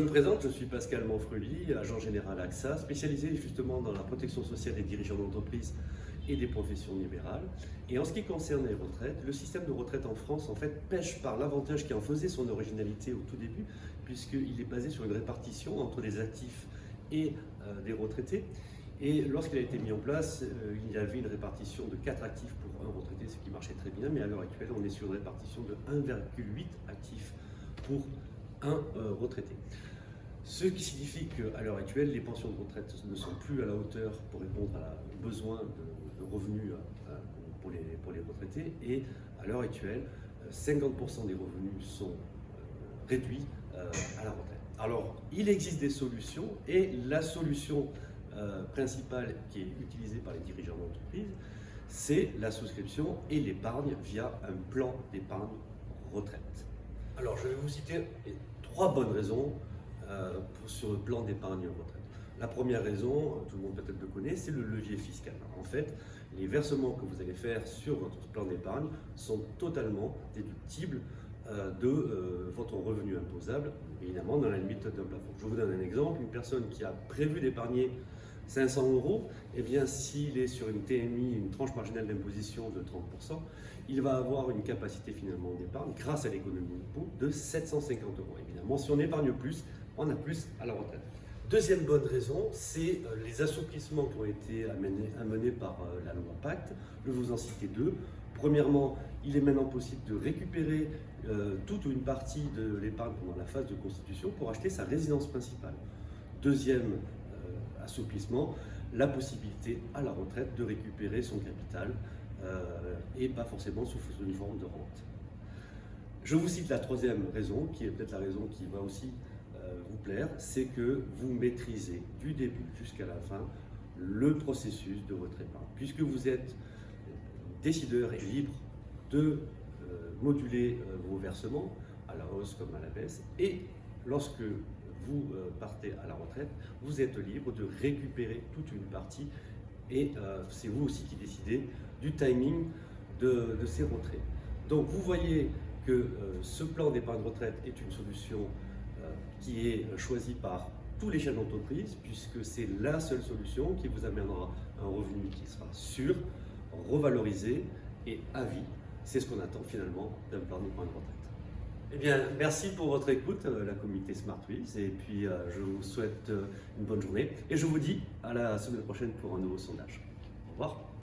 me présente, je suis Pascal Manfreli, agent général AXA, spécialisé justement dans la protection sociale des dirigeants d'entreprise et des professions libérales. Et en ce qui concerne les retraites, le système de retraite en France en fait pêche par l'avantage qui en faisait son originalité au tout début, puisqu'il est basé sur une répartition entre les actifs et des retraités. Et lorsqu'il a été mis en place, il y avait une répartition de 4 actifs pour un retraité, ce qui marchait très bien, mais à l'heure actuelle, on est sur une répartition de 1,8 actifs pour un retraité. Ce qui signifie qu'à l'heure actuelle, les pensions de retraite ne sont plus à la hauteur pour répondre aux besoins de revenus pour les retraités. Et à l'heure actuelle, 50% des revenus sont réduits à la retraite. Alors, il existe des solutions et la solution principale qui est utilisée par les dirigeants d'entreprise, c'est la souscription et l'épargne via un plan d'épargne retraite. Alors, je vais vous citer 3 bonnes raisons sur le plan d'épargne retraite. La première raison, tout le monde peut-être le connaît, c'est le levier fiscal. En fait, les versements que vous allez faire sur votre plan d'épargne sont totalement déductibles de votre revenu imposable, évidemment dans la limite d'un plafond. Je vous donne un exemple, une personne qui a prévu d'épargner 500 €, eh bien s'il est sur une TMI, une tranche marginale d'imposition de 30%, il va avoir une capacité finalement d'épargne grâce à l'économie d'impôt de 750 €. Évidemment, si on épargne plus, on a plus à la retraite. Deuxième bonne raison, c'est les assouplissements qui ont été amenés par la loi Pacte. Je vais vous en citer 2. Premièrement, il est maintenant possible de récupérer toute ou une partie de l'épargne pendant la phase de constitution pour acheter sa résidence principale. Deuxième assouplissement, la possibilité à la retraite de récupérer son capital et pas forcément sous une forme de rente. Je vous cite la troisième raison, qui est peut-être la raison qui va aussi vous plaire, c'est que vous maîtrisez du début jusqu'à la fin le processus de votre épargne, puisque vous êtes décideur et libre de moduler vos versements à la hausse comme à la baisse, et lorsque vous partez à la retraite, vous êtes libre de récupérer toute une partie et c'est vous aussi qui décidez du timing de ces retraits. Donc vous voyez que ce plan d'épargne retraite est une solution qui est choisie par tous les chefs d'entreprise, puisque c'est la seule solution qui vous amènera un revenu qui sera sûr, revalorisé et à vie. C'est ce qu'on attend finalement d'un plan d'épargne retraite. Eh bien, merci pour votre écoute, la communauté SmartWiz, et puis je vous souhaite une bonne journée et je vous dis à la semaine prochaine pour un nouveau sondage. Au revoir.